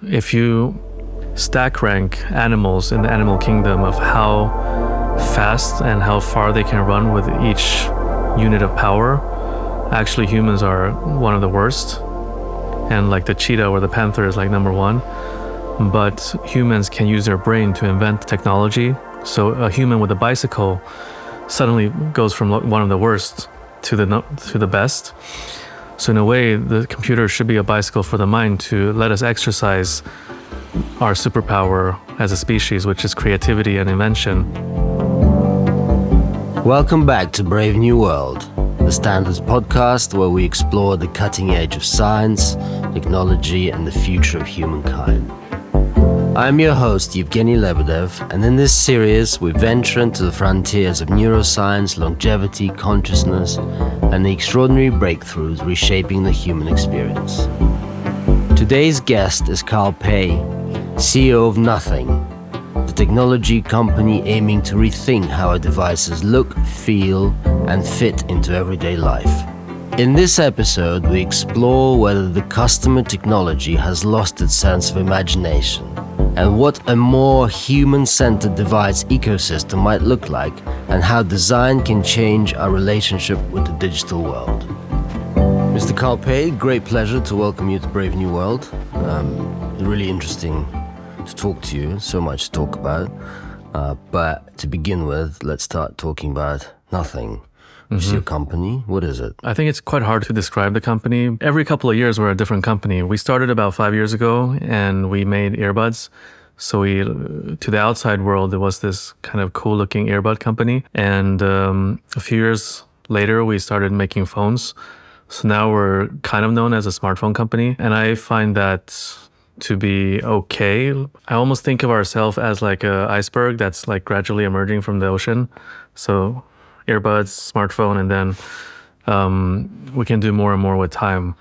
If you stack rank animals in the animal kingdom of how fast and how far they can run with each unit of power, actually humans are one of the worst. And like the cheetah or the panther is like number one. But humans can use their brain to invent technology. So a human with a bicycle suddenly goes from one of the worst to the best. So in a way, the computer should be a bicycle for the mind to let us exercise our superpower as a species, which is creativity and invention. Welcome back to Brave New World, the Standards podcast where we explore the cutting edge of science, technology, and the future of humankind. I'm your host, Evgeny Lebedev, and in this series, we venture into the frontiers of neuroscience, longevity, consciousness, and the extraordinary breakthroughs reshaping the human experience. Today's guest is Carl Pei, CEO of Nothing, the technology company aiming to rethink how our devices look, feel, and fit into everyday life. In this episode, we explore whether the customer technology has lost its sense of imagination, and what a more human-centered device ecosystem might look like, and how design can change our relationship with the digital world. Mr. Carl Pei, great pleasure to welcome you to Brave New World. Really interesting to talk to you, so much to talk about. But to begin with, let's start talking about Nothing. What's your company? What is it? I think it's quite hard to describe the company. Every couple of years, we're a different company. We started about 5 years ago, and we made earbuds. So to the outside world, it was this kind of cool-looking earbud company. And a few years later, we started making phones. So now we're kind of known as a smartphone company. And I find that to be okay. I almost think of ourselves as like an iceberg that's like gradually emerging from the ocean. So earbuds, smartphone, and then we can do more and more with time.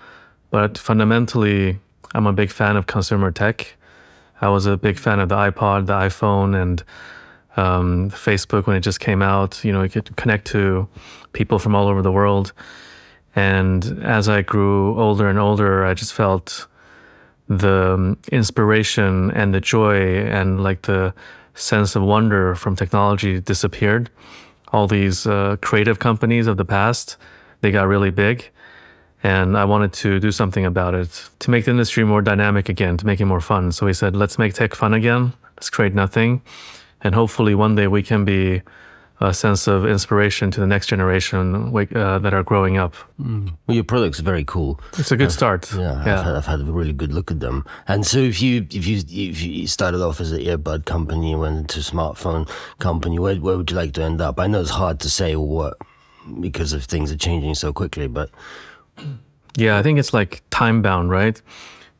But fundamentally, I'm a big fan of consumer tech. I was a big fan of the iPod, the iPhone, and Facebook when it just came out. You know, you could connect to people from all over the world. And as I grew older and older, I just felt the inspiration and the joy and like the sense of wonder from technology disappeared. All these creative companies of the past, they got really big. And I wanted to do something about it, to make the industry more dynamic again, to make it more fun. So we said, let's make tech fun again. Let's create Nothing. And hopefully one day we can be a sense of inspiration to the next generation that are growing up. Well, your product's very cool. It's a good start. I've had a really good look at them. And so if you started off as an earbud company and went into a smartphone company, where would you like to end up? I know it's hard to say what, because of things are changing so quickly, but... Yeah, I think it's like time bound, right?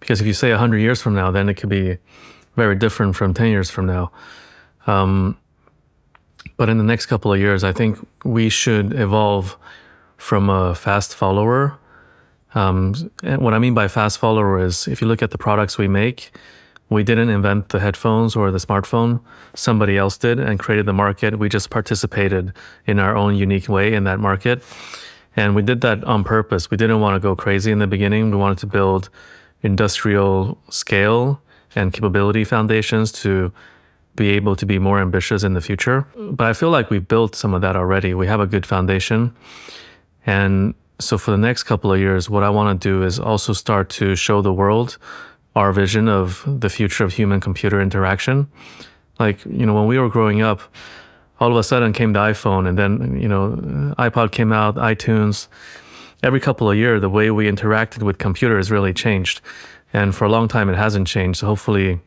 Because if you say 100 years from now, then it could be very different from 10 years from now. But in the next couple of years, I think we should evolve from a fast follower. And what I mean by fast follower is if you look at the products we make, we didn't invent the headphones or the smartphone. Somebody else did and created the market. We just participated in our own unique way in that market. And we did that on purpose. We didn't want to go crazy in the beginning. We wanted to build industrial scale and capability foundations to be able to be more ambitious in the future. But I feel like we built some of that already. We have a good foundation. And so for the next couple of years, what I want to do is also start to show the world our vision of the future of human-computer interaction. Like, you know, when we were growing up, all of a sudden came the iPhone, and then, you know, iPod came out, iTunes. Every couple of years, the way we interacted with computers really changed. And for a long time, it hasn't changed. So hopefully,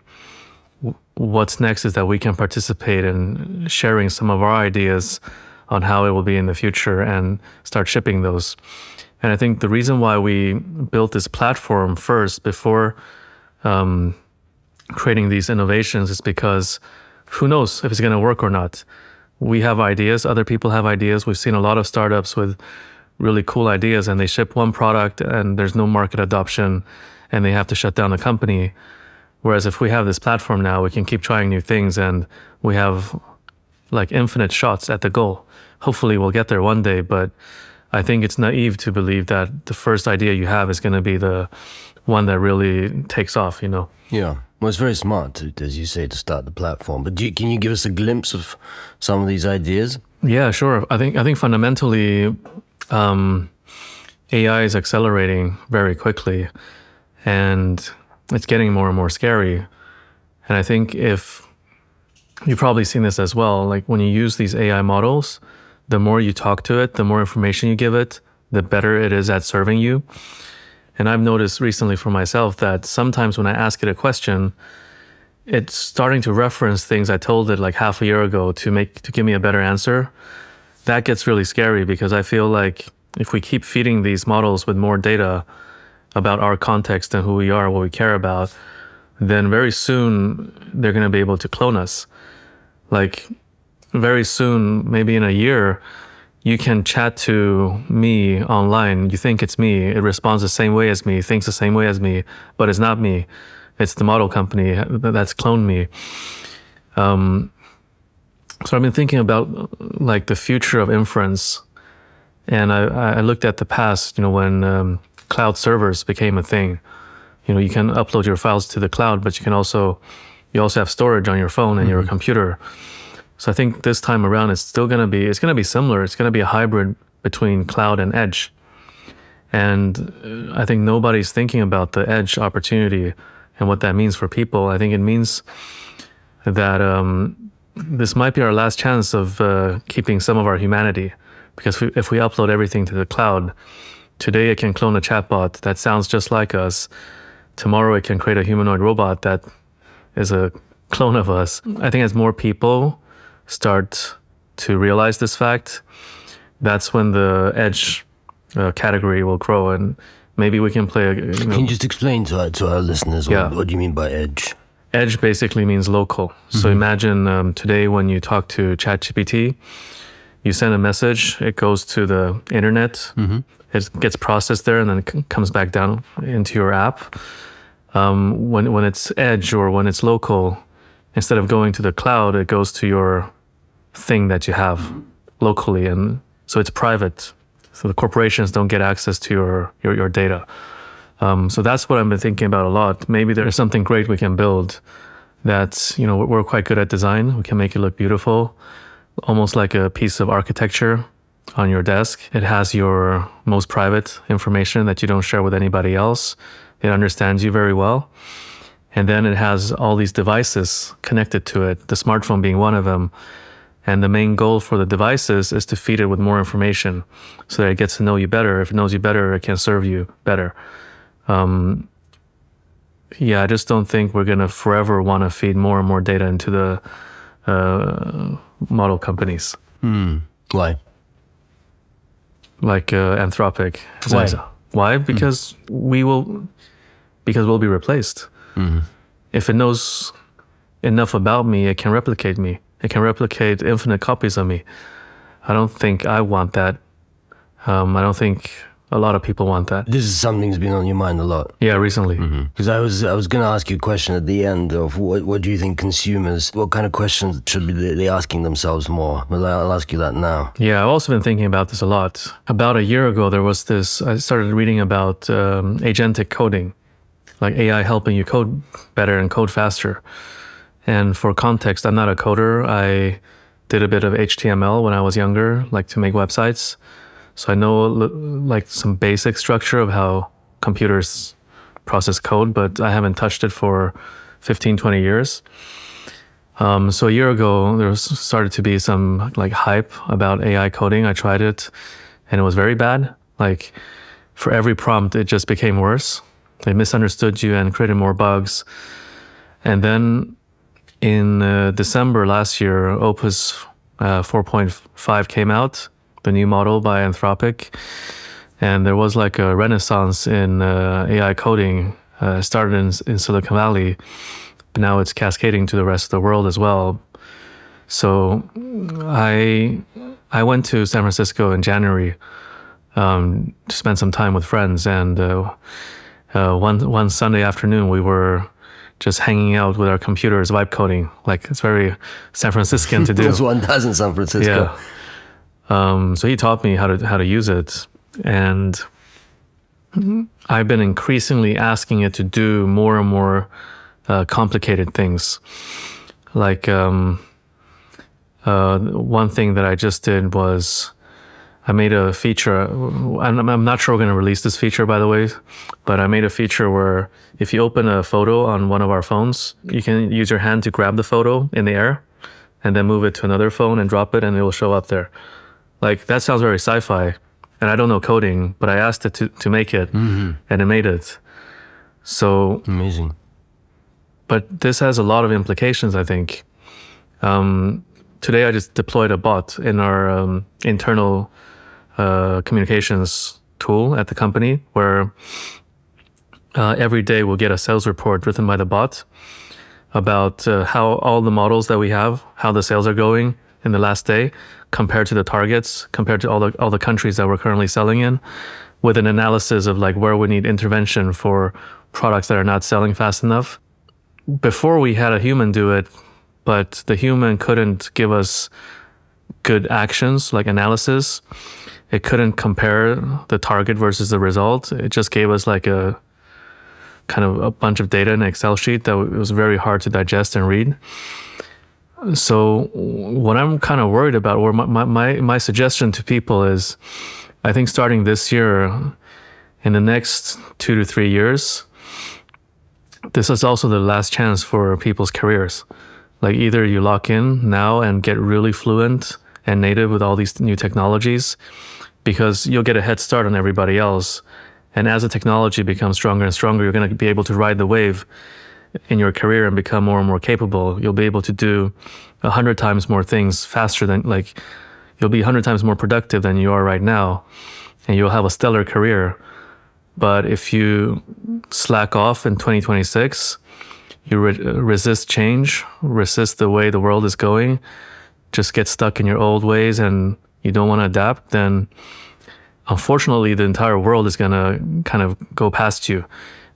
what's next is that we can participate in sharing some of our ideas on how it will be in the future and start shipping those. And I think the reason why we built this platform first before creating these innovations is because who knows if it's going to work or not. We have ideas, other people have ideas. We've seen a lot of startups with really cool ideas and they ship one product and there's no market adoption and they have to shut down the company. Whereas if we have this platform now, we can keep trying new things and we have like infinite shots at the goal. Hopefully we'll get there one day, but I think it's naive to believe that the first idea you have is going to be the one that really takes off, you know. Yeah. Well, it's very smart, as you say, to start the platform. But can you give us a glimpse of some of these ideas? Yeah, sure. I think fundamentally, AI is accelerating very quickly, and it's getting more and more scary. And I think if you've probably seen this as well, like when you use these AI models, the more you talk to it, the more information you give it, the better it is at serving you. And I've noticed recently for myself that sometimes when I ask it a question, it's starting to reference things I told it like half a year ago to give me a better answer. That gets really scary because I feel like if we keep feeding these models with more data about our context and who we are, what we care about, then very soon they're going to be able to clone us. Like very soon, maybe in a year, you can chat to me online. You think it's me. It responds the same way as me, thinks the same way as me, but it's not me. It's the model company that's cloned me. So I've been thinking about like the future of inference. And I looked at the past, you know, when cloud servers became a thing. You know, you can upload your files to the cloud, but you also have storage on your phone and your computer. So I think this time around, it's going to be similar. It's going to be a hybrid between cloud and edge. And I think nobody's thinking about the edge opportunity and what that means for people. I think it means that this might be our last chance of keeping some of our humanity. Because if we upload everything to the cloud, today it can clone a chatbot that sounds just like us. Tomorrow it can create a humanoid robot that is a clone of us. I think as more people start to realize this fact, that's when the edge category will grow, and maybe we can play Can you just explain to our listeners what do you mean by edge? Edge basically means local. So imagine today when you talk to ChatGPT, you send a message, it goes to the internet, it gets processed there, and then it comes back down into your app. When it's edge or when it's local, instead of going to the cloud, it goes to your thing that you have locally, and so it's private. So the corporations don't get access to your data. So that's what I've been thinking about a lot. Maybe there's something great we can build that's, you know, we're quite good at design. We can make it look beautiful, almost like a piece of architecture on your desk. It has your most private information that you don't share with anybody else. It understands you very well. And then it has all these devices connected to it, the smartphone being one of them. And the main goal for the devices is to feed it with more information so that it gets to know you better. If it knows you better, it can serve you better. I just don't think we're going to forever want to feed more and more data into the model companies. Why? Like Anthropic. Why? Why? Because we'll be replaced. If it knows enough about me, it can replicate me. It can replicate infinite copies of me. I don't think I want that. I don't think a lot of people want that. This is something that's been on your mind a lot. Yeah, recently. Because I was going to ask you a question at the end of what do you think consumers, what kind of questions should they asking themselves more? Well, I'll ask you that now. Yeah, I've also been thinking about this a lot. About a year ago, there was this, I started reading about agentic coding, like AI helping you code better and code faster. And for context, I'm not a coder. I did a bit of HTML when I was younger, like to make websites. So I know like some basic structure of how computers process code, but I haven't touched it for 15, 20 years. So a year ago, there started to be some like hype about AI coding. I tried it and it was very bad. Like for every prompt, it just became worse. They misunderstood you and created more bugs. And then in December last year, Opus 4.5 came out, the new model by Anthropic. And there was like a renaissance in AI coding. Started in Silicon Valley, but now it's cascading to the rest of the world as well. So I went to San Francisco in January to spend some time with friends. And one Sunday afternoon, we were just hanging out with our computers, vibe coding. Like it's very San Franciscan to do. That's one does in San Francisco. Yeah. So he taught me how to use it, and I've been increasingly asking it to do more and more complicated things. Like one thing that I just did was I made a feature. I'm not sure we're going to release this feature, by the way, but I made a feature where if you open a photo on one of our phones, you can use your hand to grab the photo in the air and then move it to another phone and drop it, and it will show up there. Like, that sounds very sci-fi, and I don't know coding, but I asked it to make it, and it made it. So amazing. But this has a lot of implications, I think. Today I just deployed a bot in our internal communications tool at the company, where every day we'll get a sales report written by the bot about how all the models that we have, how the sales are going in the last day compared to the targets, compared to all the countries that we're currently selling in, with an analysis of like where we need intervention for products that are not selling fast enough. Before we had a human do it, but the human couldn't give us good actions like analysis. It couldn't compare the target versus the result. It just gave us like a kind of a bunch of data in an Excel sheet that it was very hard to digest and read. So what I'm kind of worried about, or my suggestion to people is, I think starting this year, in the next 2 to 3 years, this is also the last chance for people's careers. Like, either you lock in now and get really fluent and native with all these new technologies, because you'll get a head start on everybody else. And as the technology becomes stronger and stronger, you're going to be able to ride the wave in your career and become more and more capable. You'll be able to do 100 times more things faster than, like, you'll be 100 times more productive than you are right now, and you'll have a stellar career. But if you slack off in 2026, you resist change, resist the way the world is going, just get stuck in your old ways and you don't want to adapt, then unfortunately the entire world is going to kind of go past you.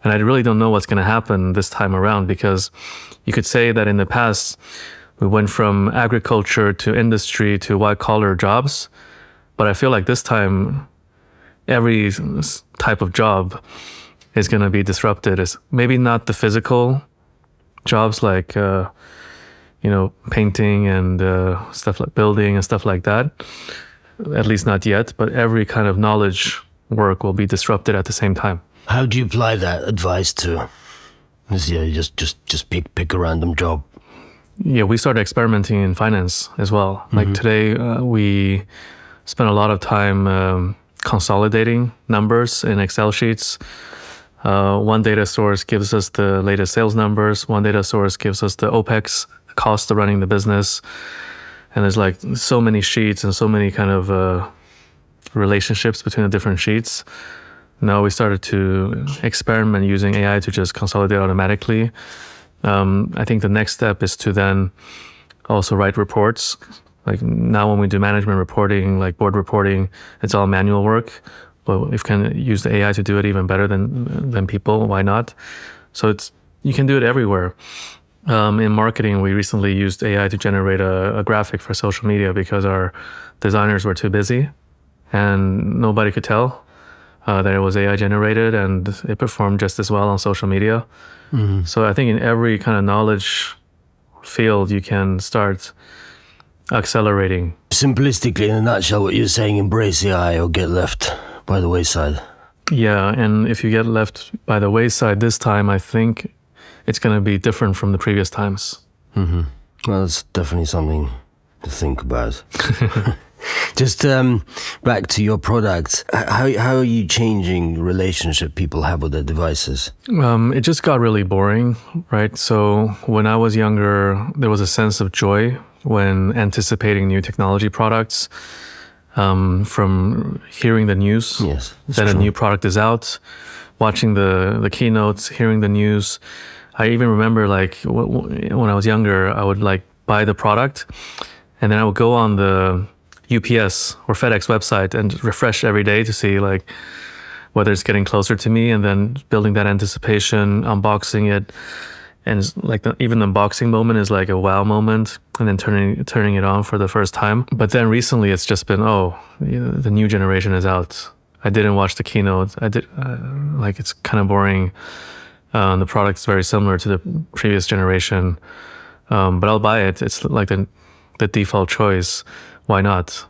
And I really don't know what's going to happen this time around, because you could say that in the past we went from agriculture to industry to white collar jobs, but I feel like this time every type of job is going to be disrupted. It's maybe not the physical jobs like painting and stuff like building and stuff like that, at least not yet, but every kind of knowledge work will be disrupted at the same time. How do you apply that advice to, just pick a random job? Yeah, we started experimenting in finance as well. Like today, we spent a lot of time consolidating numbers in Excel sheets. One data source gives us the latest sales numbers. One data source gives us the OPEX, the cost of running the business. And there's like so many sheets and so many kind of relationships between the different sheets. Now we started to experiment using AI to just consolidate automatically. I think the next step is to then also write reports. Like now when we do management reporting, like board reporting, it's all manual work. But if you can use the AI to do it even better than people, why not? So you can do it everywhere. In marketing, we recently used AI to generate a graphic for social media because our designers were too busy and nobody could tell that it was AI generated, and it performed just as well on social media. Mm-hmm. So I think in every kind of knowledge field, you can start accelerating. Simplistically, in a nutshell, what you're saying, embrace AI or get left by the wayside. Yeah, and if you get left by the wayside this time, I think it's going to be different from the previous times. Mm-hmm. Well, that's definitely something to think about. Just back to your product, how are you changing the relationship people have with their devices? It just got really boring, right? So when I was younger, there was a sense of joy when anticipating new technology products, from hearing the news that a new product is out, watching the keynotes, hearing the news. I even remember like when I was younger, I would like buy the product and then I would go on the UPS or FedEx website and refresh every day to see like whether it's getting closer to me, and then building that anticipation, unboxing it. And like even the unboxing moment is like a wow moment, and then turning it on for the first time. But then recently it's just been, the new generation is out. I didn't watch the keynote. I did like it's kind of boring. The product's very similar to the previous generation, but I'll buy it. It's like the default choice. Why not?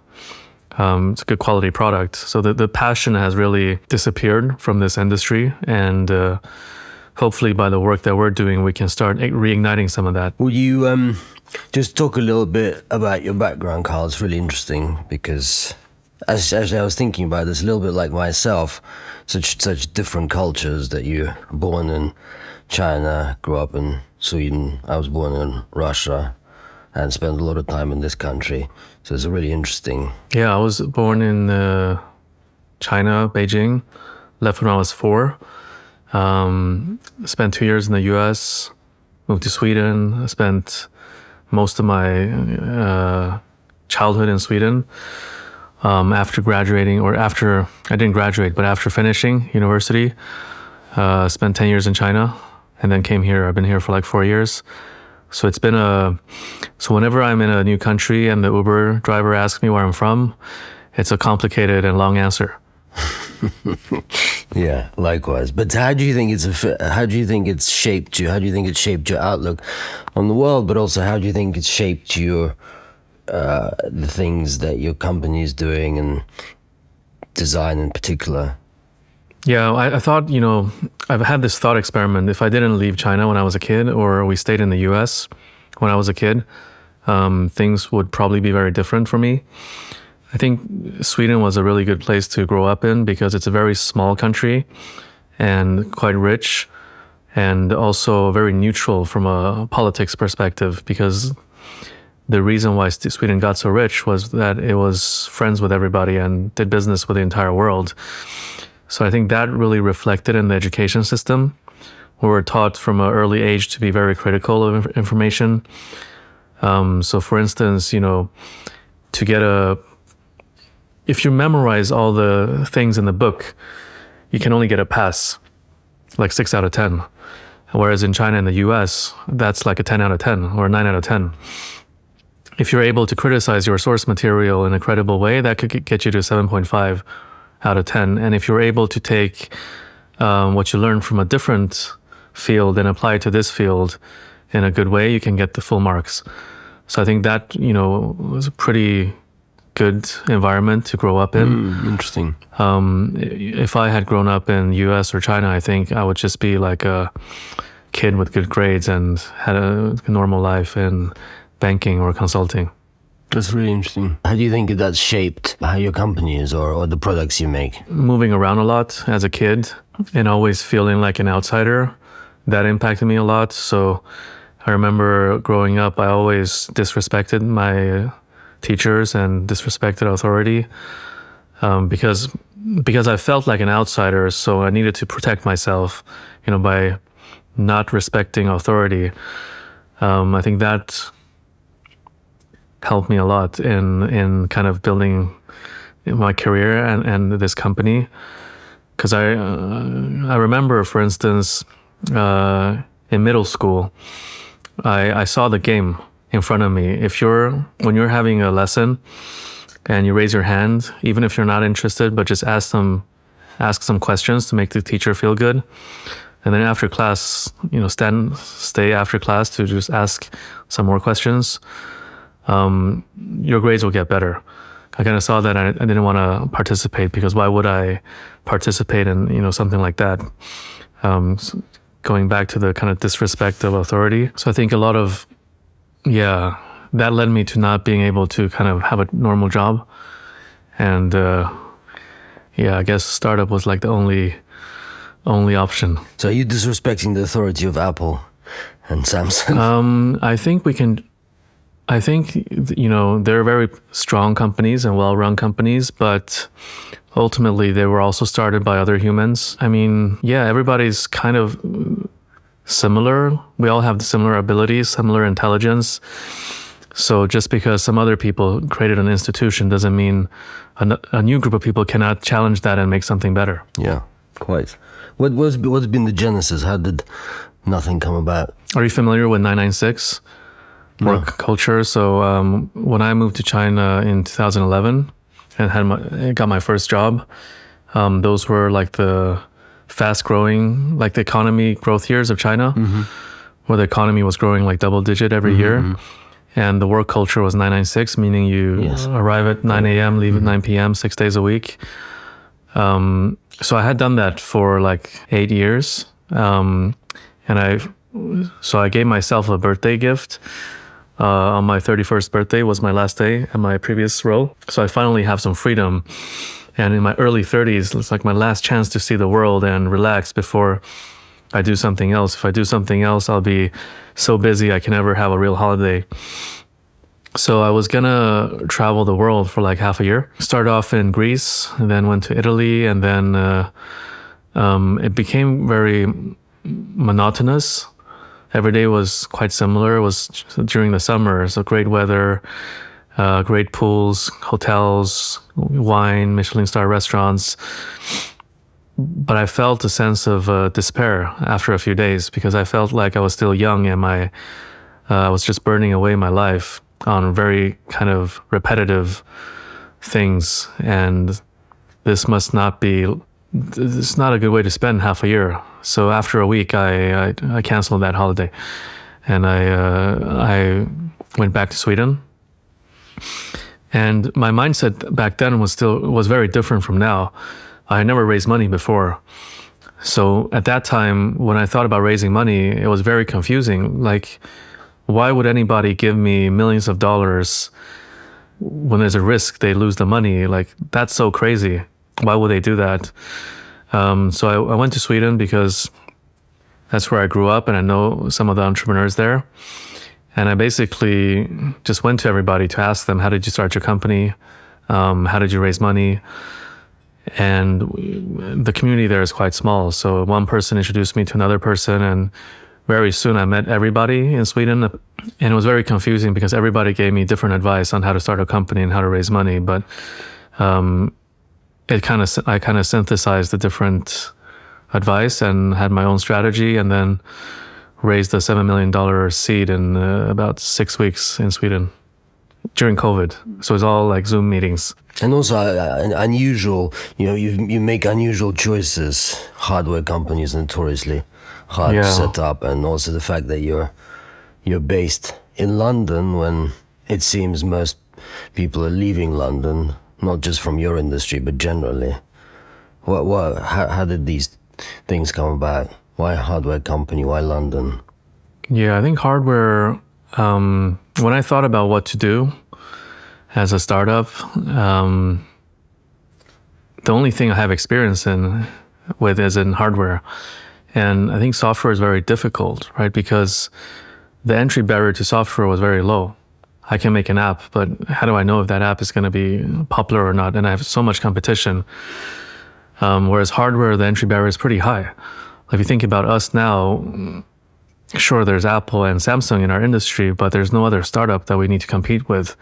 It's a good quality product. So the passion has really disappeared from this industry, and hopefully by the work that we're doing, we can start reigniting some of that. Will you just talk a little bit about your background, Carl? It's really interesting because as I was thinking about this, a little bit like myself, such different cultures, that you're born in China, grew up in Sweden. I was born in Russia and spent a lot of time in this country. So it's really interesting. Yeah, I was born in China, Beijing. Left when I was 4. Spent 2 years in the U.S. Moved to Sweden. Spent most of my childhood in Sweden. After graduating, or after I didn't graduate, but after finishing university, spent 10 years in China, and then came here. I've been here for like 4 years. So it's been so whenever I'm in a new country and the Uber driver asks me where I'm from, it's a complicated and long answer. Yeah, likewise. But how do you think it's shaped you? How do you think it shaped your outlook on the world? But also, how do you think it's shaped your the things that your company is doing, and design in particular? Yeah, I thought, I've had this thought experiment. If I didn't leave China when I was a kid, or we stayed in the US when I was a kid, things would probably be very different for me. I think Sweden was a really good place to grow up in because it's a very small country and quite rich, and also very neutral from a politics perspective, because the reason why Sweden got so rich was that it was friends with everybody and did business with the entire world. So I think that really reflected in the education system. We were taught from an early age to be very critical of information. So for instance, if you memorize all the things in the book, you can only get a pass, like 6 out of 10. Whereas in China and the US, that's like a 10 out of 10 or a 9 out of 10. If you're able to criticize your source material in a credible way, that could get you to 7.5 out of 10. And if you're able to take what you learn from a different field and apply it to this field in a good way, you can get the full marks. So I think that, was a pretty good environment to grow up in. Interesting. If I had grown up in US or China, I think I would just be like a kid with good grades and had a normal life in banking or consulting. That's really interesting. How do you think that's shaped how your company is, or the products you make? Moving around a lot as a kid and always feeling like an outsider, that impacted me a lot. So I remember growing up, I always disrespected my teachers and disrespected authority because I felt like an outsider. So I needed to protect myself, by not respecting authority. I think that helped me a lot in kind of building my career and this company. Because I remember, for instance, in middle school, I saw the game in front of me. When you're having a lesson and you raise your hand, even if you're not interested, but just ask some questions to make the teacher feel good. And then after class, stay after class to just ask some more questions. Your grades will get better. I kind of saw that I didn't want to participate, because why would I participate in something like that? Going back to the kind of disrespect of authority. So I think a lot of, that led me to not being able to kind of have a normal job. And I guess startup was like the only option. So are you disrespecting the authority of Apple and Samsung? I think, they're very strong companies and well-run companies, but ultimately they were also started by other humans. I mean, everybody's kind of similar. We all have similar abilities, similar intelligence. So just because some other people created an institution doesn't mean a new group of people cannot challenge that and make something better. Yeah, quite. What's been the genesis? How did nothing come about? Are you familiar with 996? Work culture. So when I moved to China in 2011 and got my first job, Those were like the fast growing, like the economy growth years of China, where the economy was growing like double digit every year. And the work culture was 996, meaning you arrive at 9 a.m., leave at 9 p.m., 6 days a week. So I had done that for like 8 years. So I gave myself a birthday gift. On my 31st birthday was my last day at my previous role. So I finally have some freedom. And in my early 30s, it's like my last chance to see the world and relax before I do something else. If I do something else, I'll be so busy I can never have a real holiday. So I was gonna travel the world for like half a year. Started off in Greece, and then went to Italy, and then it became very monotonous. Every day was quite similar. It was during the summer, so great weather, great pools, hotels, wine, Michelin star restaurants. But I felt a sense of despair after a few days because I felt like I was still young and I was just burning away my life on very kind of repetitive things. And this must not be, it's not a good way to spend half a year. So after a week, I canceled that holiday and I went back to Sweden. And my mindset back then was very different from now. I had never raised money before. So at that time, when I thought about raising money, it was very confusing. Like, why would anybody give me millions of dollars when there's a risk they lose the money? Like, that's so crazy. Why would they do that? So I went to Sweden because that's where I grew up and I know some of the entrepreneurs there. And I basically just went to everybody to ask them, how did you start your company? How did you raise money? And the community there is quite small. So one person introduced me to another person, and very soon I met everybody in Sweden. And it was very confusing because everybody gave me different advice on how to start a company and how to raise money. But I kind of synthesized the different advice and had my own strategy, and then raised a $7 million seed in about 6 weeks in Sweden during COVID. So it's all like Zoom meetings. And also unusual, you make unusual choices. Hardware companies notoriously hard to set up, and also the fact that you're based in London when it seems most people are leaving London, not just from your industry but generally. How did these things come about? Why a hardware company? Why London? Yeah, I think hardware, when I thought about what to do as a startup, the only thing I have experience with is in hardware. And I think software is very difficult, right? Because the entry barrier to software was very low. I can make an app, but how do I know if that app is going to be popular or not? And I have so much competition. Whereas hardware, the entry barrier is pretty high. If you think about us now, sure, there's Apple and Samsung in our industry, but there's no other startup that we need to compete with.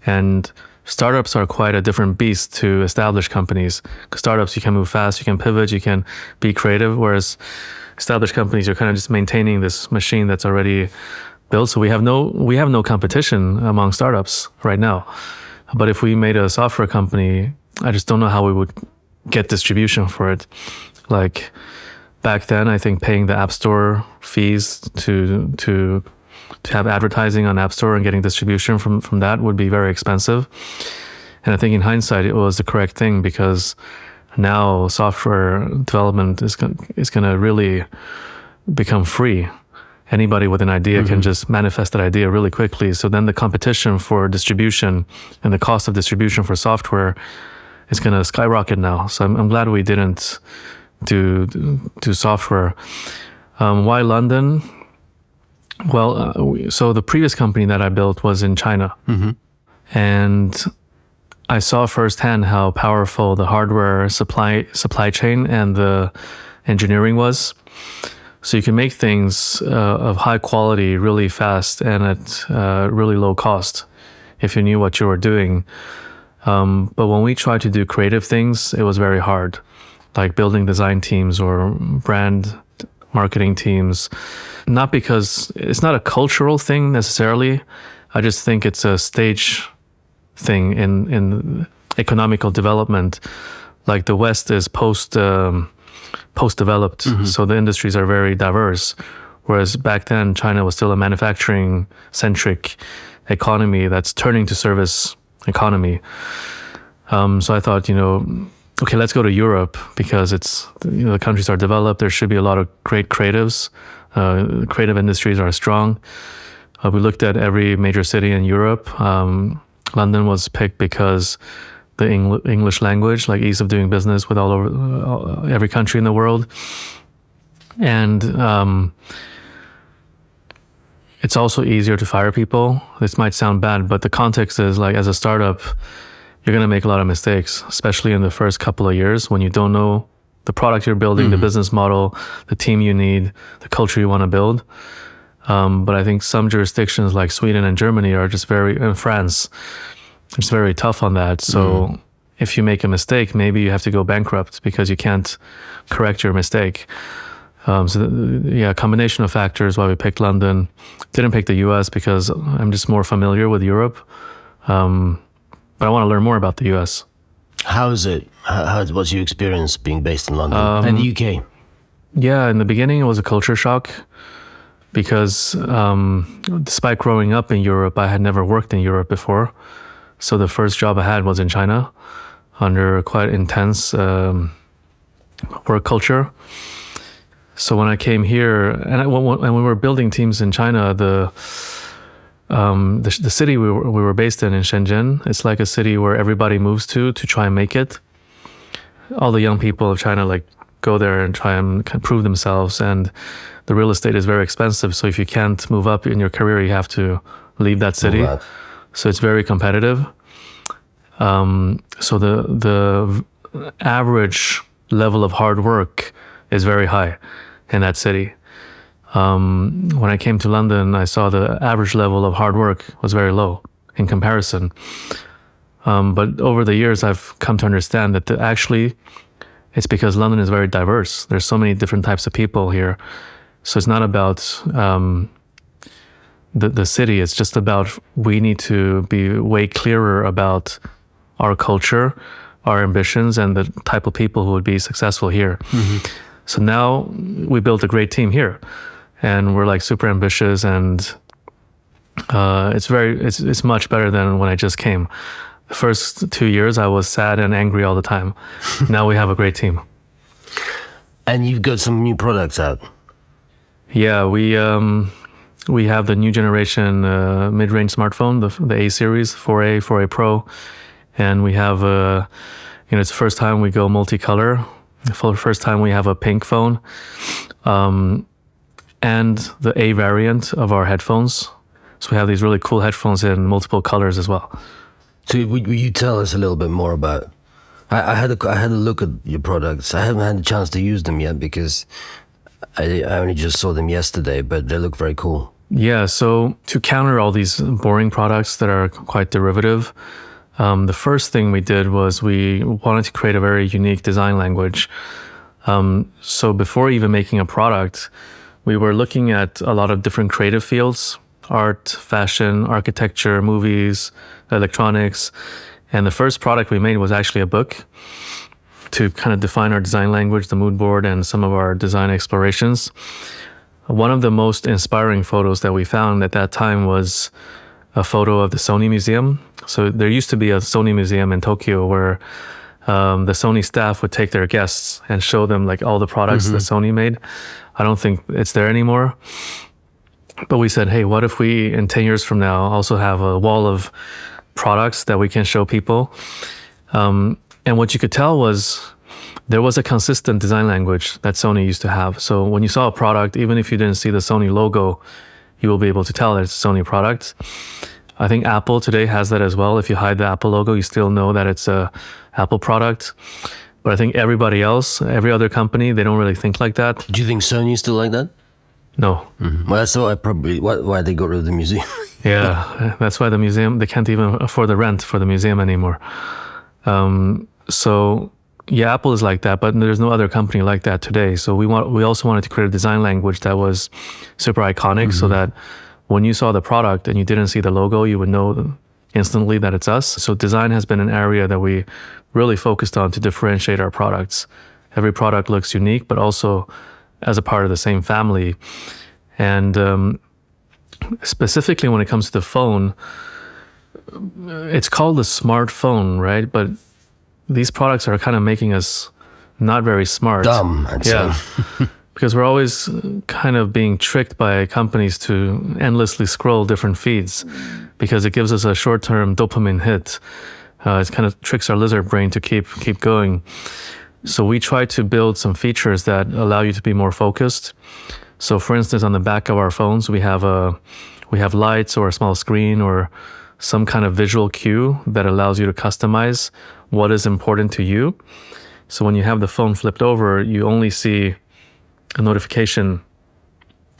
And startups are quite a different beast to established companies. Because startups, you can move fast, you can pivot, you can be creative, whereas established companies, you're kind of just maintaining this machine that's already built. So we have no competition among startups right now. But if we made a software company, I just don't know how we would get distribution for it. Like, back then, I think paying the App Store fees to have advertising on App Store and getting distribution from that would be very expensive. And I think in hindsight, it was the correct thing because now software development is going to really become free. Anybody with an idea can just manifest that idea really quickly. So then the competition for distribution and the cost of distribution for software is going to skyrocket now. So I'm glad we didn't do software. Why London? Well, so the previous company that I built was in China. And I saw firsthand how powerful the hardware supply chain and the engineering was. So you can make things of high quality really fast and at really low cost if you knew what you were doing. But when we tried to do creative things, it was very hard, like building design teams or brand marketing teams. Not because it's not a cultural thing necessarily. I just think it's a stage thing in economical development. Like the West is post-developed, so the industries are very diverse. Whereas back then, China was still a manufacturing-centric economy that's turning to service economy. So I thought, okay, let's go to Europe because it's the countries are developed. There should be a lot of great creatives. Creative industries are strong. We looked at every major city in Europe. London was picked because the English language, like ease of doing business with all over every country in the world. And it's also easier to fire people. This might sound bad, but the context is like as a startup, you're going to make a lot of mistakes, especially in the first couple of years when you don't know the product you're building, the business model, the team you need, the culture you want to build. But I think some jurisdictions like Sweden and Germany are just and France, it's very tough on that. So if you make a mistake, maybe you have to go bankrupt because you can't correct your mistake. A combination of factors why we picked London. Didn't pick the US because I'm just more familiar with Europe. But I want to learn more about the US. How is it? What's your experience being based in London and the UK? Yeah, in the beginning, it was a culture shock because despite growing up in Europe, I had never worked in Europe before. So the first job I had was in China under quite intense work culture. So when I came here, and when we were building teams in China, the city we were based in Shenzhen, it's like a city where everybody moves to try and make it. All the young people of China like go there and try and prove themselves, and the real estate is very expensive. So if you can't move up in your career, you have to leave that city. Right. So it's very competitive. So the average level of hard work is very high in that city. When I came to London, I saw the average level of hard work was very low in comparison. But over the years, I've come to understand that actually it's because London is very diverse. There's so many different types of people here. So it's not about the city. It's just about we need to be way clearer about our culture, our ambitions, and the type of people who would be successful here. So now we built a great team here. And we're like super ambitious, and it's much better than when I just came. The first 2 years, I was sad and angry all the time. Now we have a great team. And you've got some new products out. Yeah, we have the new generation mid-range smartphone, the A series, 4A, 4A Pro, and we have it's the first time we go multicolor. For the first time, we have a pink phone. And the A variant of our headphones. So we have these really cool headphones in multiple colors as well. So will you tell us a little bit more about? I had a look at your products. I haven't had a chance to use them yet because I only just saw them yesterday, but they look very cool. Yeah, so to counter all these boring products that are quite derivative, the first thing we did was we wanted to create a very unique design language. So before even making a product, we were looking at a lot of different creative fields: art, fashion, architecture, movies, electronics. And the first product we made was actually a book to kind of define our design language, the mood board, and some of our design explorations. One of the most inspiring photos that we found at that time was a photo of the Sony Museum. So there used to be a Sony Museum in Tokyo where the Sony staff would take their guests and show them like all the products that Sony made. I don't think it's there anymore. But we said, hey, what if we, in 10 years from now, also have a wall of products that we can show people? And what you could tell was there was a consistent design language that Sony used to have. So when you saw a product, even if you didn't see the Sony logo, you will be able to tell that it's a Sony product. I think Apple today has that as well. If you hide the Apple logo, you still know that it's a Apple product. But I think everybody else, every other company, they don't really think like that. Do you think Sony still like that? No. Well, that's why they got rid of the museum. Yeah, that's why the museum, they can't even afford the rent for the museum anymore. So yeah, Apple is like that, but there's no other company like that today. So we also wanted to create a design language that was super iconic, so that when you saw the product and you didn't see the logo, you would know instantly that it's us. So design has been an area that we really focused on to differentiate our products. Every product looks unique, but also as a part of the same family. And specifically when it comes to the phone, it's called a smartphone, right? But these products are kind of making us not very smart. Dumb, I'd say. Because we're always kind of being tricked by companies to endlessly scroll different feeds because it gives us a short-term dopamine hit. It kind of tricks our lizard brain to keep going. So we try to build some features that allow you to be more focused. So for instance, on the back of our phones, we have lights or a small screen or some kind of visual cue that allows you to customize what is important to you. So when you have the phone flipped over, you only see a notification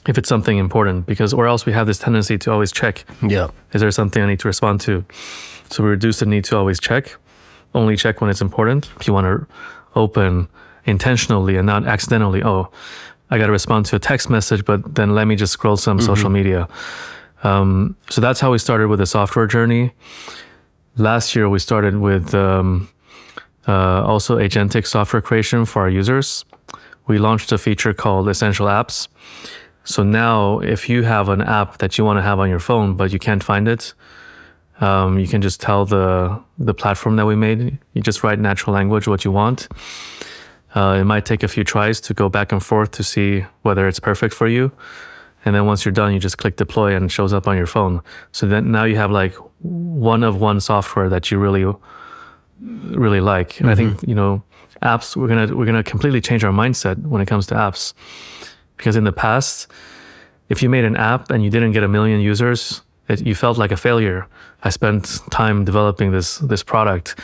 if it's something important, or else we have this tendency to always check. Yeah. Is there something I need to respond to? So we reduce the need to always check. Only check when it's important. If you want to open intentionally and not accidentally, I got to respond to a text message, but then let me just scroll some social media. So that's how we started with the software journey. Last year, we started with also agentic software creation for our users. We launched a feature called Essential Apps. So now if you have an app that you want to have on your phone, but you can't find it, you can just tell the platform that we made. You just write natural language what you want. It might take a few tries to go back and forth to see whether it's perfect for you. And then once you're done, you just click deploy and it shows up on your phone. So then now you have like one software that you really, really like. And I think, apps, we're gonna completely change our mindset when it comes to apps. Because in the past, if you made an app and you didn't get 1 million users, you felt like a failure. I spent time developing this product.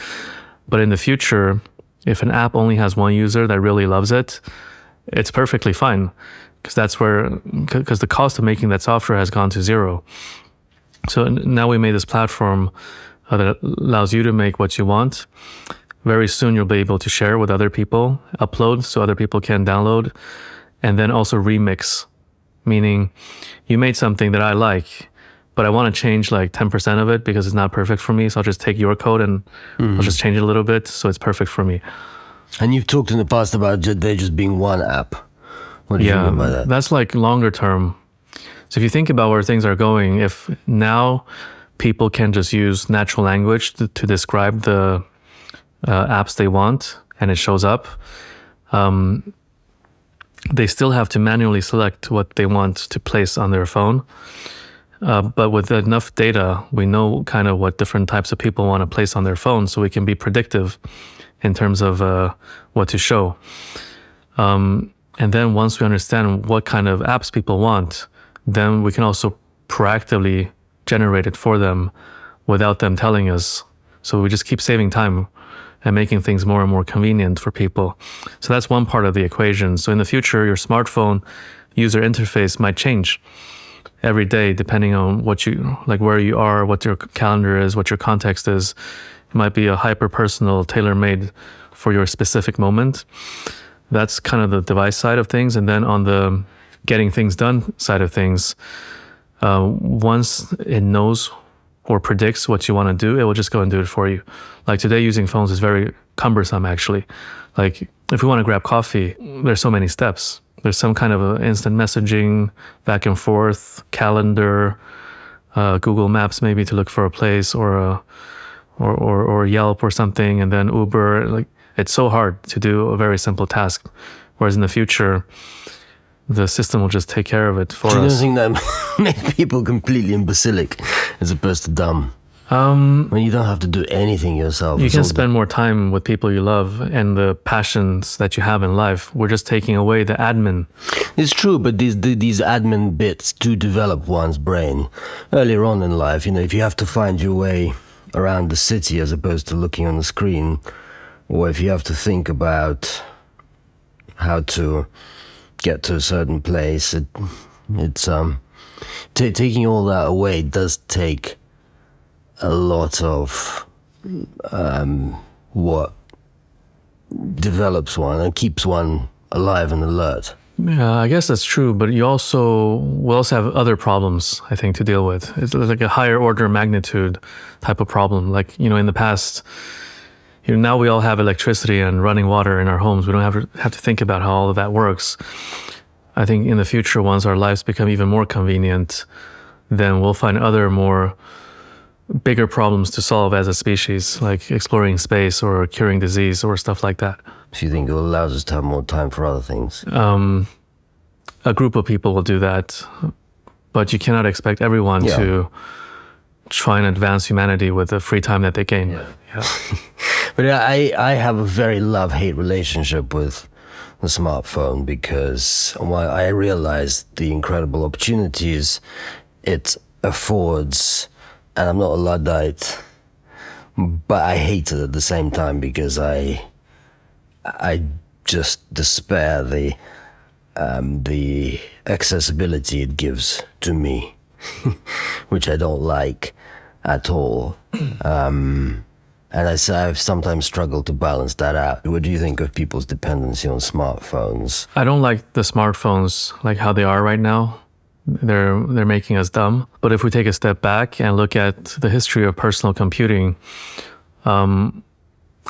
But in the future, if an app only has 1 user that really loves it, it's perfectly fine. Because the cost of making that software has gone to zero. So now we made this platform that allows you to make what you want. Very soon you'll be able to share with other people, upload so other people can download, and then also remix, meaning you made something that I like, but I want to change like 10% of it because it's not perfect for me. So I'll just take your code and I'll just change it a little bit so it's perfect for me. And you've talked in the past about there just being one app. What do you mean by that? That's like longer term. So if you think about where things are going, if now people can just use natural language to describe the apps they want and it shows up, they still have to manually select what they want to place on their phone. But with enough data, we know kind of what different types of people want to place on their phone, so we can be predictive in terms of what to show. And then once we understand what kind of apps people want, then we can also proactively generate it for them without them telling us. So we just keep saving time and making things more and more convenient for people. So that's one part of the equation. So in the future, your smartphone user interface might change every day depending on where you are, what your calendar is, what your context is. It might be a hyper-personal, tailor-made for your specific moment. That's kind of the device side of things. And then on the getting things done side of things, once it knows or predicts what you want to do, it will just go and do it for you. Like today, using phones is very cumbersome, actually. Like if we want to grab coffee, there's so many steps. There's some kind of a instant messaging, back and forth, calendar, Google Maps maybe to look for a place, or Yelp or something, and then Uber. Like it's so hard to do a very simple task. Whereas in the future, the system will just take care of it for us. Do you don't think that makes people completely imbecilic as opposed to dumb? When you don't have to do anything yourself. You can spend more time with people you love and the passions that you have in life. We're just taking away the admin. It's true, but these admin bits do develop one's brain. Earlier on in life, if you have to find your way around the city as opposed to looking on the screen, or if you have to think about how to get to a certain place, it's taking all that away does take a lot of what develops one and keeps one alive and alert. Yeah, I guess that's true, but we also have other problems, I think, to deal with. It's like a higher order magnitude type of problem. Like, in the past, now we all have electricity and running water in our homes. We don't have to think about how all of that works. I think in the future, once our lives become even more convenient, then we'll find other more bigger problems to solve as a species, like exploring space or curing disease or stuff like that. So you think it allows us to have more time for other things? A group of people will do that, but you cannot expect everyone to try and advance humanity with the free time that they gain. Yeah. But I have a very love-hate relationship with the smartphone because I realize the incredible opportunities it affords, and I'm not a Luddite, but I hate it at the same time because I just despair the accessibility it gives to me, which I don't like at all. And I've sometimes struggled to balance that out. What do you think of people's dependency on smartphones? I don't like the smartphones like how they are right now. They're making us dumb. But if we take a step back and look at the history of personal computing,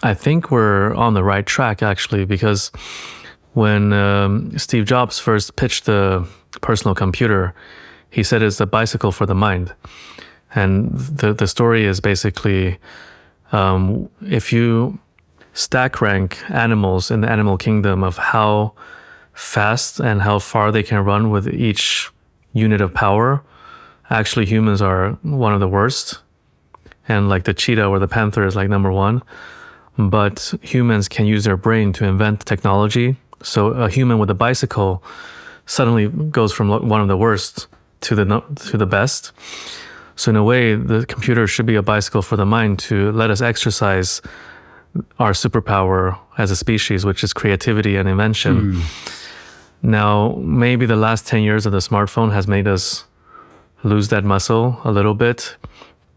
I think we're on the right track, actually, because when Steve Jobs first pitched the personal computer, he said it's a bicycle for the mind. And the story is basically, if you stack rank animals in the animal kingdom of how fast and how far they can run with each unit of power, actually humans are one of the worst. And like the cheetah or the panther is like number one. But humans can use their brain to invent technology. So a human with a bicycle suddenly goes from one of the worst to the best. So in a way, the computer should be a bicycle for the mind to let us exercise our superpower as a species, which is creativity and invention. Now, maybe the last 10 years of the smartphone has made us lose that muscle a little bit.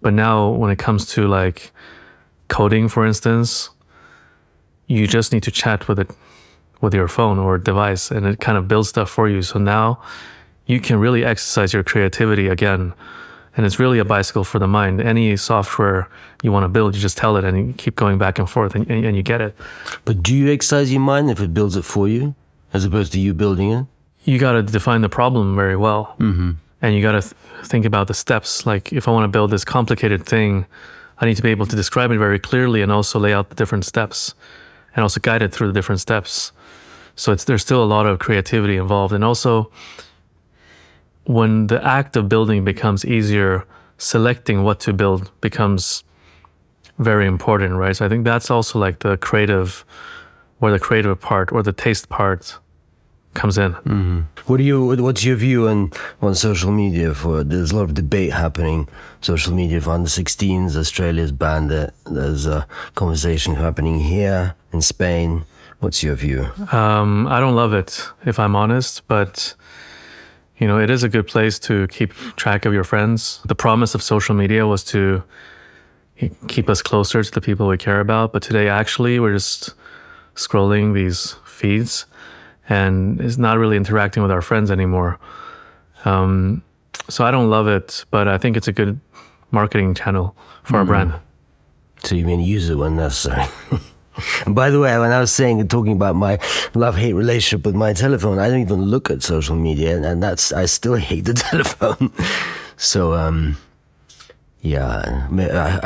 But now when it comes to like coding, for instance, you just need to chat with your phone or device and it kind of builds stuff for you. So now you can really exercise your creativity again. And it's really a bicycle for the mind. Any software you want to build, you just tell it and you keep going back and forth and you get it. But do you exercise your mind if it builds it for you, as opposed to you building it? You got to define the problem very well. And you got to think about the steps. Like if I want to build this complicated thing, I need to be able to describe it very clearly and also lay out the different steps and also guide it through the different steps. So there's still a lot of creativity involved. And also, when the act of building becomes easier, selecting what to build becomes very important, right? So I think that's also like the creative part or the taste part comes in. What's your view on social media? There's a lot of debate happening. Social media for under 16s, Australia's banned it. There's a conversation happening here in Spain. What's your view? I don't love it, if I'm honest, but it is a good place to keep track of your friends. The promise of social media was to keep us closer to the people we care about, but today actually we're just scrolling these feeds and it's not really interacting with our friends anymore. So I don't love it, but I think it's a good marketing channel for our brand. So you mean use it when necessary? And by the way, when I was talking about my love-hate relationship with my telephone, I don't even look at social media, and I still hate the telephone. So, I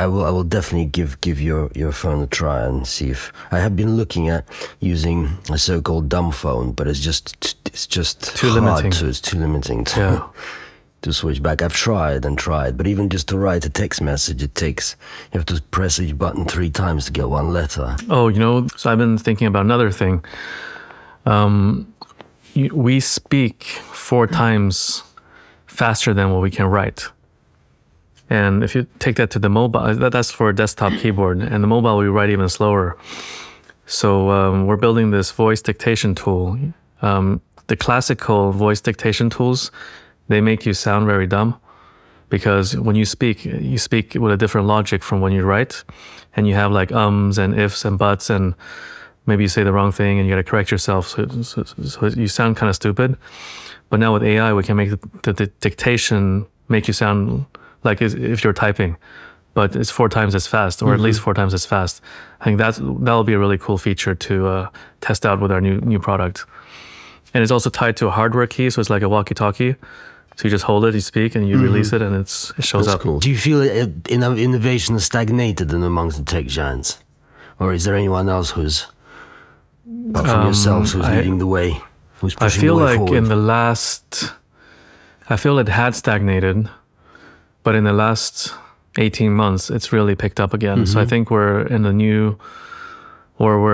will definitely give your phone a try and see if I have been looking at using a so-called dumb phone, but it's just too hard limiting. it's too limiting to switch back. I've tried, but even just to write a text message, you have to press each button 3 times to get one letter. Oh, so I've been thinking about another thing. We speak 4 times faster than what we can write. And if you take that to the mobile, that's for a desktop keyboard, and the mobile we write even slower. So we're building this voice dictation tool. The classical voice dictation tools, they make you sound very dumb because when you speak with a different logic from when you write, and you have like ums and ifs and buts and maybe you say the wrong thing and you got to correct yourself, so you sound kind of stupid. But now with AI, we can make the dictation make you sound like if you're typing, but it's 4 times as fast, or at least 4 times as fast. I think that'll be a really cool feature to test out with our new product. And it's also tied to a hardware key, so it's like a walkie-talkie. So you just hold it, you speak, and you release it, and it shows That's up. cool. Do you feel innovation has stagnated in amongst the tech giants? Or is there anyone else who's, apart from yourselves, who's leading the way, who's pushing the way forward? I feel it had stagnated, but in the last 18 months, it's really picked up again. So I think we're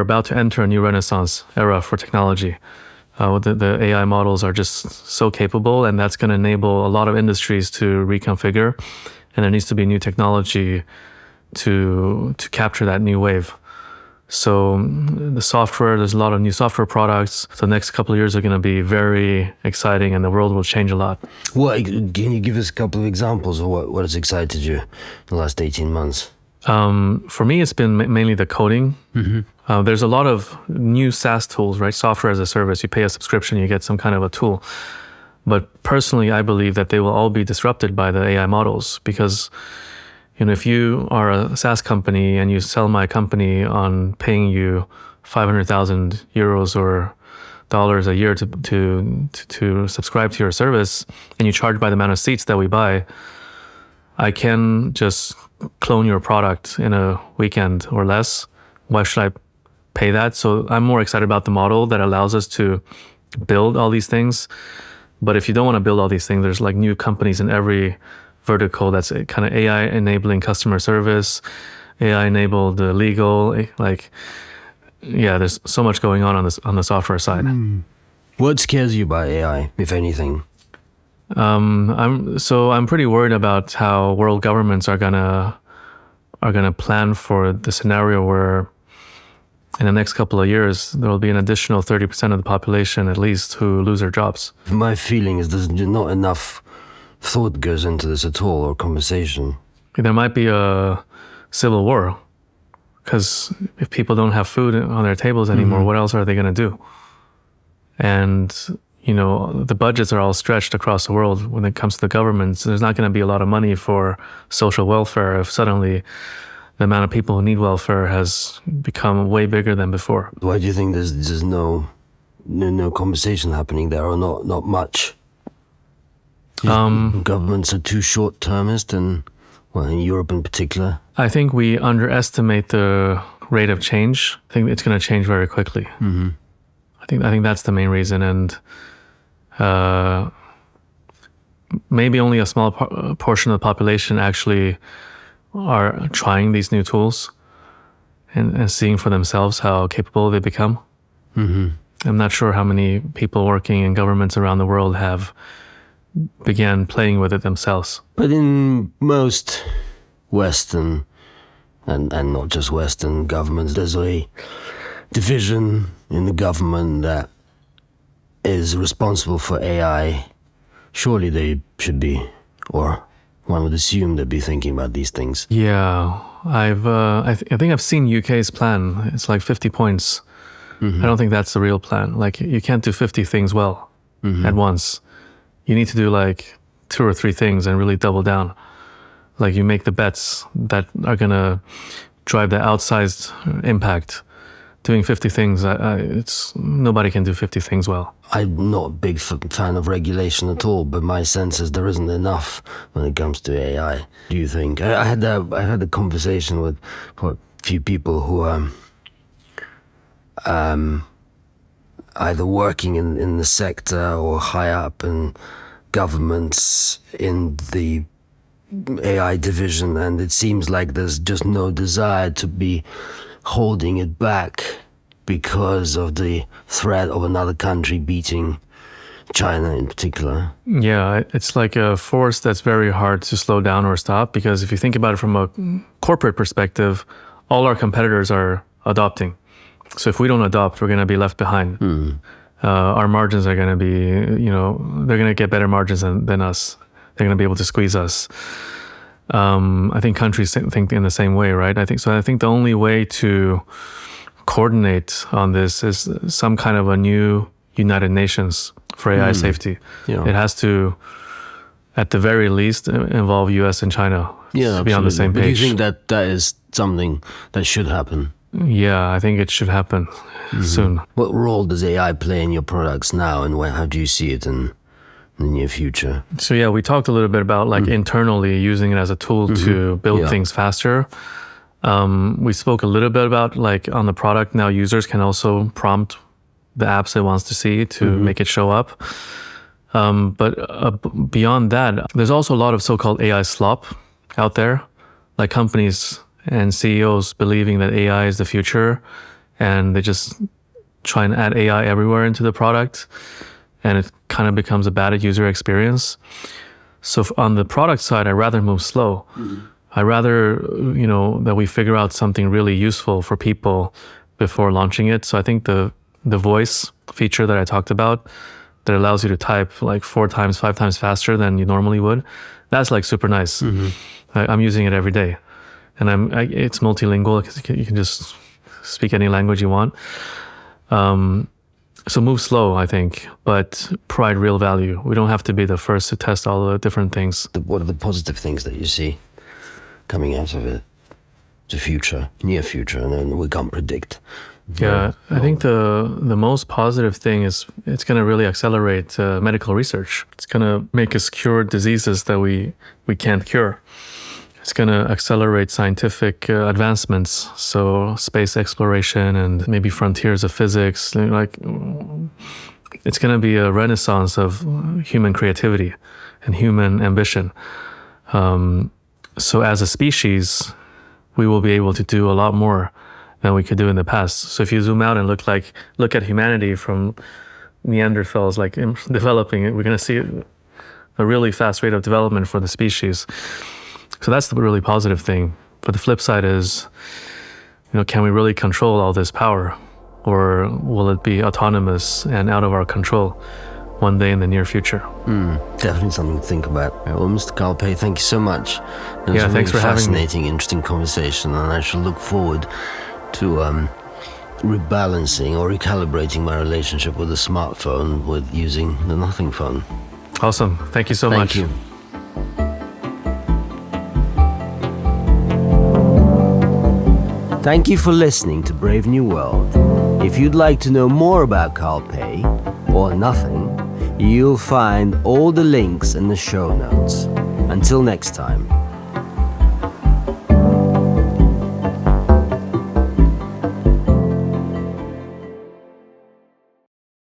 about to enter a new renaissance era for technology. The AI models are just so capable, and that's going to enable a lot of industries to reconfigure. And there needs to be new technology to capture that new wave. So the software, there's a lot of new software products. So the next couple of years are going to be very exciting, and the world will change a lot. Can you give us a couple of examples of what has excited you in the last 18 months? For me, it's been mainly the coding. There's a lot of new SaaS tools, right? Software as a service. You pay a subscription, you get some kind of a tool. But personally, I believe that they will all be disrupted by the AI models, because if you are a SaaS company and you sell my company on paying you 500,000 euros or dollars a year to subscribe to your service, and you charge by the amount of seats that we buy, I can just clone your product in a weekend or less. Why should I pay that? So I'm more excited about the model that allows us to build all these things. But if you don't want to build all these things, there's like new companies in every vertical that's kind of AI enabling customer service, AI enabled legal, there's so much going on the software side. What scares you about AI, if anything? I'm pretty worried about how world governments are gonna plan for the scenario where in the next couple of years there will be an additional 30% of the population at least who lose their jobs. My feeling is there's not enough thought goes into this at all, or conversation. There might be a civil war, because if people don't have food on their tables anymore, what else are they going to do? And the budgets are all stretched across the world when it comes to the governments. There's not going to be a lot of money for social welfare if suddenly the amount of people who need welfare has become way bigger than before. Why do you think there's no conversation happening there, or not much? Governments are too short-termist, and in Europe in particular. I think we underestimate the rate of change. I think it's going to change very quickly. I think that's the main reason, and maybe only a small portion of the population actually are trying these new tools and seeing for themselves how capable they become. I'm not sure how many people working in governments around the world have began playing with it themselves. But in most Western, and not just Western governments, there's a division in the government that is responsible for AI. Surely they should be, or one would assume they'd be thinking about these things. Yeah, I think I've seen UK's plan. It's like 50 points. I don't think that's the real plan. Like, you can't do 50 things well at once. You need to do like 2 or 3 things and really double down. Like, you make the bets that are gonna drive the outsized impact. Doing 50 things, nobody can do 50 things well. I'm not a big fan of regulation at all, but my sense is there isn't enough when it comes to AI. Do you think? I had a conversation with a few people who are either working in the sector or high up in governments in the AI division, and it seems like there's just no desire to be holding it back because of the threat of another country beating China in particular. Yeah, it's like a force that's very hard to slow down or stop, because if you think about it from a corporate perspective, all our competitors are adopting. So if we don't adopt, we're going to be left behind. Our margins are going to be, they're going to get better margins than us. They're going to be able to squeeze us. I think countries think in the same way, right? I think the only way to coordinate on this is some kind of a new United Nations for AI safety. Yeah. It has to, at the very least, involve US and China Yeah, to be on the same But do you page. think that that is something that should happen? Yeah, I think it should happen soon. What role does AI play in your products now, and how do you see it in the near future? So yeah, we talked a little bit about like internally using it as a tool to build Yeah. things faster. We spoke a little bit about like on the product now users can also prompt the apps it wants to see to make it show up. But beyond that, there's also a lot of so-called AI slop out there, like companies and CEOs believing that AI is the future, and they just try and add AI everywhere into the product, and it kind of becomes a bad user experience. So on the product side, I'd rather move slow. I'd rather, that we figure out something really useful for people before launching it. So I think the voice feature that I talked about that allows you to type like 4 times, 5 times faster than you normally would, that's like super nice. I'm using it every day. And it's multilingual because you can just speak any language you want. So move slow, I think, but provide real value. We don't have to be the first to test all the different things. What are the positive things that you see coming out of it? The future, near future, and then we can't predict. Yeah, I think the most positive thing is it's going to really accelerate medical research. It's going to make us cure diseases that we can't cure. It's going to accelerate scientific advancements, so space exploration and maybe frontiers of physics. Like, it's going to be a renaissance of human creativity and human ambition. So as a species, we will be able to do a lot more than we could do in the past. So if you zoom out and look at humanity from Neanderthals, like developing it, we're going to see a really fast rate of development for the species. So that's the really positive thing. But the flip side is, can we really control all this power? Or will it be autonomous and out of our control one day in the near future? Definitely something to think about. Well, Mr. Carl Pei, thank you so much. It was a Thanks for having me. fascinating, interesting conversation, and I shall look forward to rebalancing or recalibrating my relationship with the smartphone with using the Nothing phone. Awesome. Thank you so much. Thank you. Thank you for listening to Brave New World. If you'd like to know more about Carl Pei or nothing, you'll find all the links in the show notes. Until next time.